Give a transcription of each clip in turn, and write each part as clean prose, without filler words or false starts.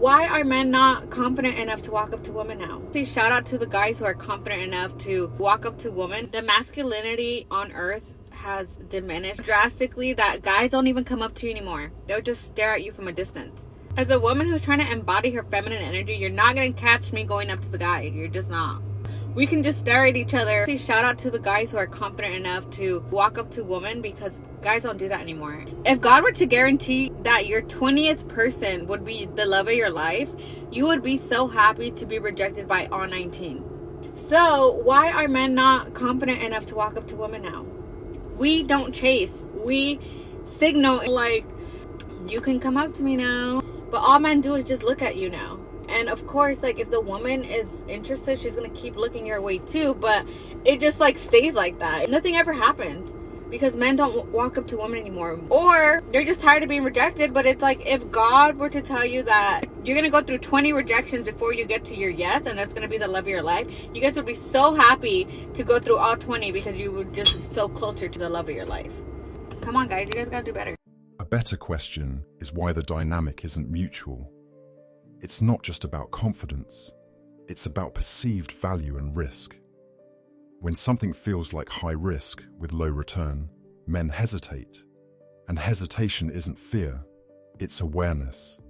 why are men not confident enough to walk up to women now? See, shout out to the guys who are confident enough to walk up to women. The masculinity on earth has diminished drastically that guys don't even come up to you anymore. They'll just stare at you from a distance. As a woman who's trying to embody her feminine energy, you're not going to catch me going up to the guy. You're just not. We can just stare at each other. See, shout out to the guys who are confident enough to walk up to women, because guys don't do that anymore. If God were to guarantee that your 20th person would be the love of your life, you would be so happy to be rejected by all 19. So why are men not confident enough to walk up to women now? We don't chase. We signal like, you can come up to me now. But all men do is just look at you now. And of course, like, if the woman is interested, she's going to keep looking your way too. But it just like stays like that. Nothing ever happens because men don't walk up to women anymore. Or they're just tired of being rejected. But it's like, if God were to tell you that you're going to go through 20 rejections before you get to your yes, and that's going to be the love of your life, you guys would be so happy to go through all 20 because you were just so closer to the love of your life. Come on, guys. You guys got to do better. A better question is why the dynamic isn't mutual. It's not just about confidence, it's about perceived value and risk. When something feels like high risk with low return, men hesitate. And hesitation isn't fear, it's awareness.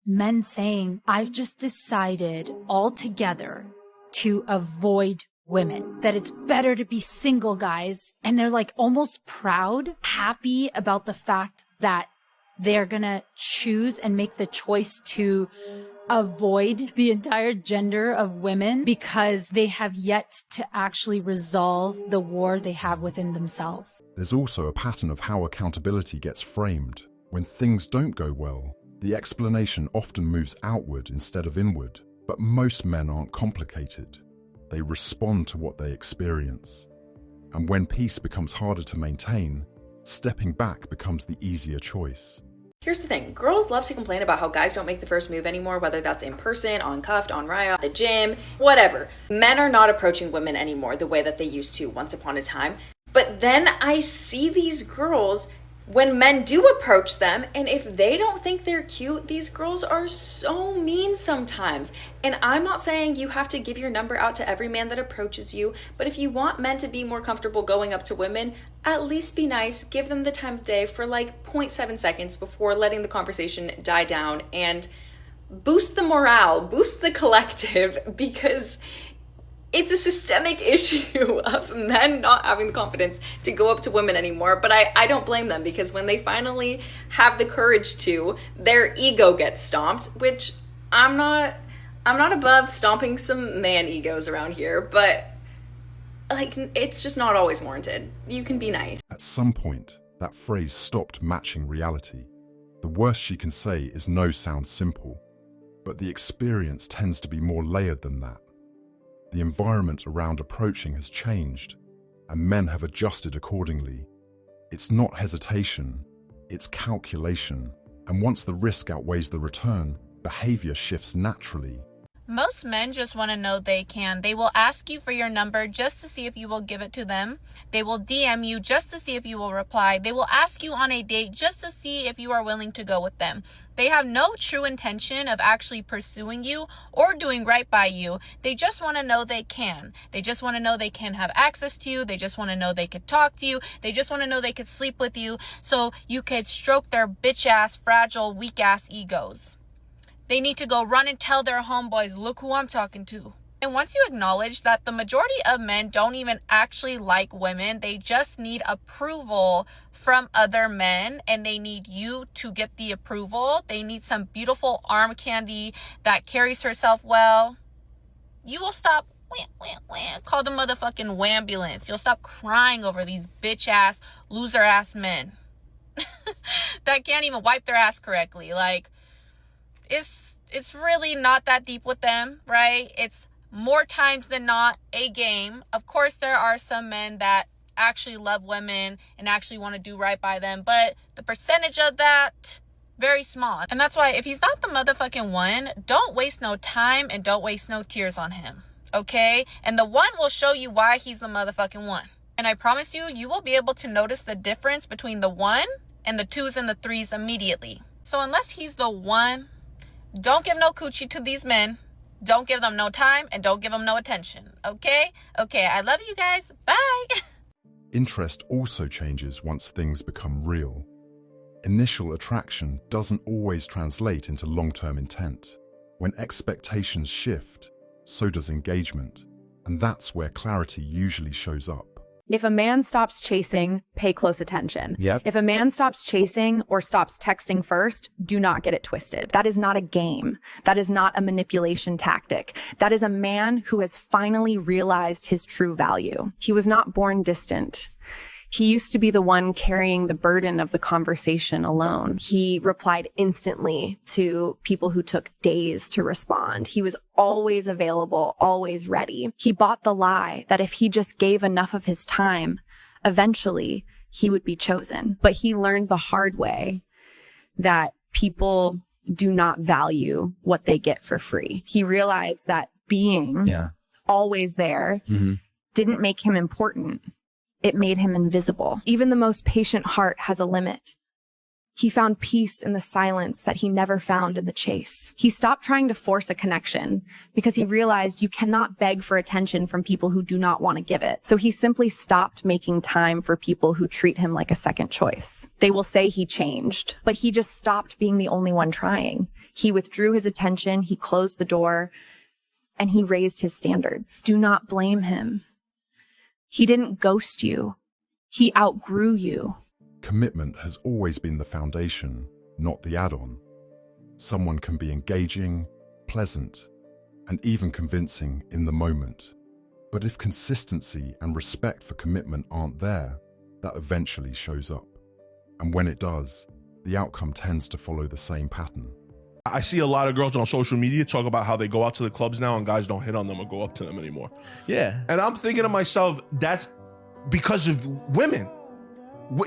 Men saying, I've just decided altogether to avoid women, that it's better to be single, guys. And they're like almost proud, happy about the fact that they're gonna choose and make the choice to avoid the entire gender of women because they have yet to actually resolve the war they have within themselves. There's also a pattern of how accountability gets framed. When things don't go well, the explanation often moves outward instead of inward. But most men aren't complicated. They respond to what they experience. And when peace becomes harder to maintain, stepping back becomes the easier choice. Here's the thing, girls love to complain about how guys don't make the first move anymore, whether that's in person, on cuffed, on Raya, the gym, whatever. Men are not approaching women anymore the way that they used to once upon a time. But then I see these girls when men do approach them, and if they don't think they're cute, these girls are so mean sometimes. And I'm not saying you have to give your number out to every man that approaches you, but if you want men to be more comfortable going up to women, at least be nice, give them the time of day for like 0.7 seconds before letting the conversation die down, and boost the morale, boost the collective, because it's a systemic issue of men not having the confidence to go up to women anymore. But I don't blame them, because when they finally have the courage to, their ego gets stomped, which I'm not above stomping some man egos around here, but like, it's just not always warranted. You can be nice. At some point, that phrase stopped matching reality. The worst she can say is no sounds simple, but the experience tends to be more layered than that. The environment around approaching has changed, and men have adjusted accordingly. It's not hesitation, it's calculation, and once the risk outweighs the return, behavior shifts naturally. Most men just want to know they can. They will ask you for your number just to see if you will give it to them. They will DM you just to see if you will reply. They will ask you on a date just to see if you are willing to go with them. They have no true intention of actually pursuing you or doing right by you. They just want to know they can. They just want to know they can have access to you. They just want to know they could talk to you. They just want to know they could sleep with you so you could stroke their bitch ass, fragile, weak ass egos. They need to go run and tell their homeboys, look who I'm talking to. And once you acknowledge that the majority of men don't even actually like women, they just need approval from other men, and they need you to get the approval. They need some beautiful arm candy that carries herself well. You will stop, call the motherfucking wambulance. You'll stop crying over these bitch ass, loser ass men that can't even wipe their ass correctly. Like, it's really not that deep with them, right? It's more times than not a game. Of course, there are some men that actually love women and actually want to do right by them, but the percentage of that, very small. And that's why if he's not the motherfucking one, don't waste no time and don't waste no tears on him, okay? And the one will show you why he's the motherfucking one. And I promise you, you will be able to notice the difference between the one and the twos and the threes immediately. So unless he's the one, Don't give no coochie to these men. Don't give them no time and don't give them no attention. Okay? Okay, I love you guys. Bye. Interest also changes once things become real. Initial attraction doesn't always translate into long-term intent. When expectations shift, so does engagement. And that's where clarity usually shows up. If a man stops chasing, pay close attention. Yep. If a man stops chasing or stops texting first, do not get it twisted. That is not a game. That is not a manipulation tactic. That is a man who has finally realized his true value. He was not born distant. He used to be the one carrying the burden of the conversation alone. He replied instantly to people who took days to respond. He was always available, always ready. He bought the lie that if he just gave enough of his time, eventually he would be chosen. But he learned the hard way that people do not value what they get for free. He realized that being always there didn't make him important. It made him invisible. Even the most patient heart has a limit. He found peace in the silence that he never found in the chase. He stopped trying to force a connection because he realized you cannot beg for attention from people who do not want to give it. So he simply stopped making time for people who treat him like a second choice. They will say he changed, but he just stopped being the only one trying. He withdrew his attention, he closed the door, and he raised his standards. Do not blame him. He didn't ghost you. He outgrew you. Commitment has always been the foundation, not the add-on. Someone can be engaging, pleasant, and even convincing in the moment. But if consistency and respect for commitment aren't there, that eventually shows up. And when it does, the outcome tends to follow the same pattern. I see a lot of girls on social media talk about how they go out to the clubs now and guys don't hit on them or go up to them anymore. Yeah. And I'm thinking to myself, that's because of women.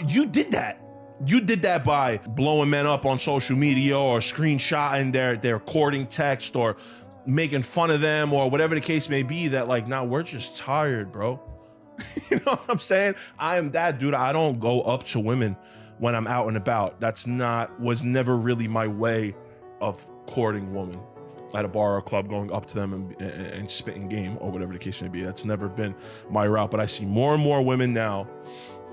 You did that. You did that by blowing men up on social media or screenshotting their courting text or making fun of them or whatever the case may be, that like, now we're just tired, bro. You know what I'm saying? I am that dude. I don't go up to women when I'm out and about. Was never really my way of courting women at a bar or club, going up to them and spitting game or whatever the case may be. That's never been my route. But I see more and more women now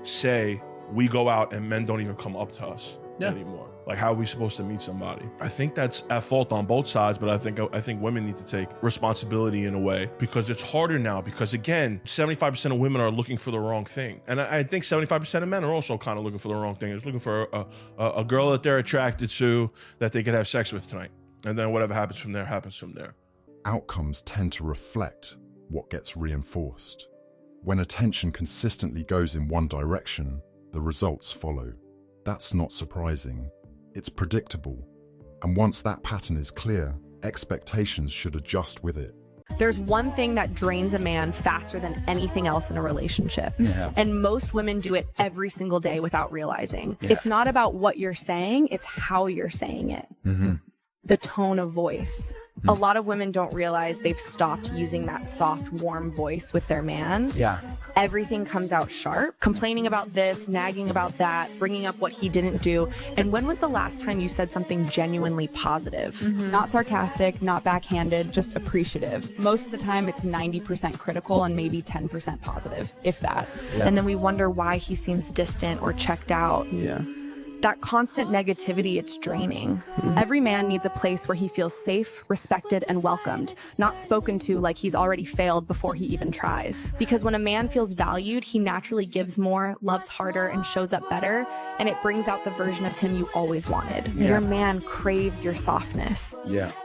say, we go out and men don't even come up to us anymore. Like, how are we supposed to meet somebody? I think that's at fault on both sides, but I think women need to take responsibility in a way, because it's harder now, because again, 75% of women are looking for the wrong thing. And I think 75% of men are also kind of looking for the wrong thing. They're looking for a girl that they're attracted to, that they could have sex with tonight. And then whatever happens from there happens from there. Outcomes tend to reflect what gets reinforced. When attention consistently goes in one direction, the results follow. That's not surprising. It's predictable. And once that pattern is clear, expectations should adjust with it. There's one thing that drains a man faster than anything else in a relationship. Yeah. And most women do it every single day without realizing. Yeah. It's not about what you're saying, it's how you're saying it. Mm-hmm. The tone of voice. A lot of women don't realize they've stopped using that soft, warm voice with their man. Yeah. Everything comes out sharp, complaining about this, nagging about that, bringing up what he didn't do. And when was the last time you said something genuinely positive? Mm-hmm. Not sarcastic, not backhanded, just appreciative. Most of the time it's 90% critical and maybe 10% positive, if that. Yeah. And then we wonder why he seems distant or checked out. Yeah. That constant negativity, it's draining. Mm-hmm. Every man needs a place where he feels safe, respected, and welcomed, not spoken to like he's already failed before he even tries. Because when a man feels valued, he naturally gives more, loves harder, and shows up better, and it brings out the version of him you always wanted. Yeah. Your man craves your softness,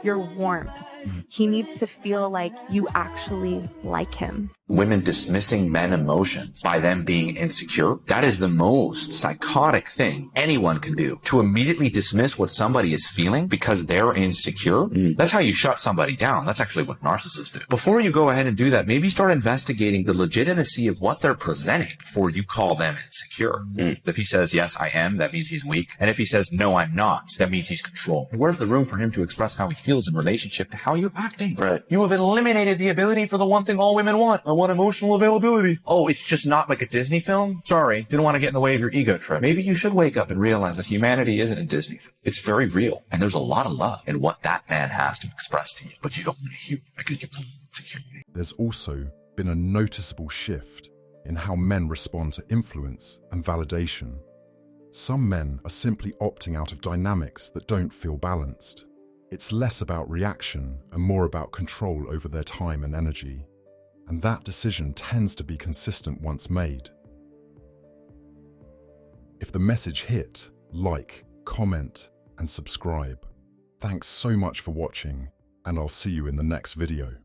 your warmth. Mm-hmm. He needs to feel like you actually like him. Women dismissing men emotions by them being insecure, that is the most psychotic thing anyone can do. To immediately dismiss what somebody is feeling because they're insecure, that's how you shut somebody down. That's actually what narcissists do. Before you go ahead and do that, maybe start investigating the legitimacy of what they're presenting before you call them insecure. If he says, yes, I am, that means he's weak. And if he says, no, I'm not, that means he's controlled. Where's the room for him to express how he feels in relationship to how you're acting? Right. You have eliminated the ability for the one thing all women want. I want emotional availability. Oh, it's just not like a Disney film? Sorry, didn't want to get in the way of your ego trip. Maybe you should wake up and realize realize that humanity isn't a Disney film. It's very real, and there's a lot of love in what that man has to express to you, but you don't want to hear it because you're calling it security. There's also been a noticeable shift in how men respond to influence and validation. Some men are simply opting out of dynamics that don't feel balanced. It's less about reaction and more about control over their time and energy. And that decision tends to be consistent once made. If the message hit, like, comment, and subscribe. Thanks so much for watching, and I'll see you in the next video.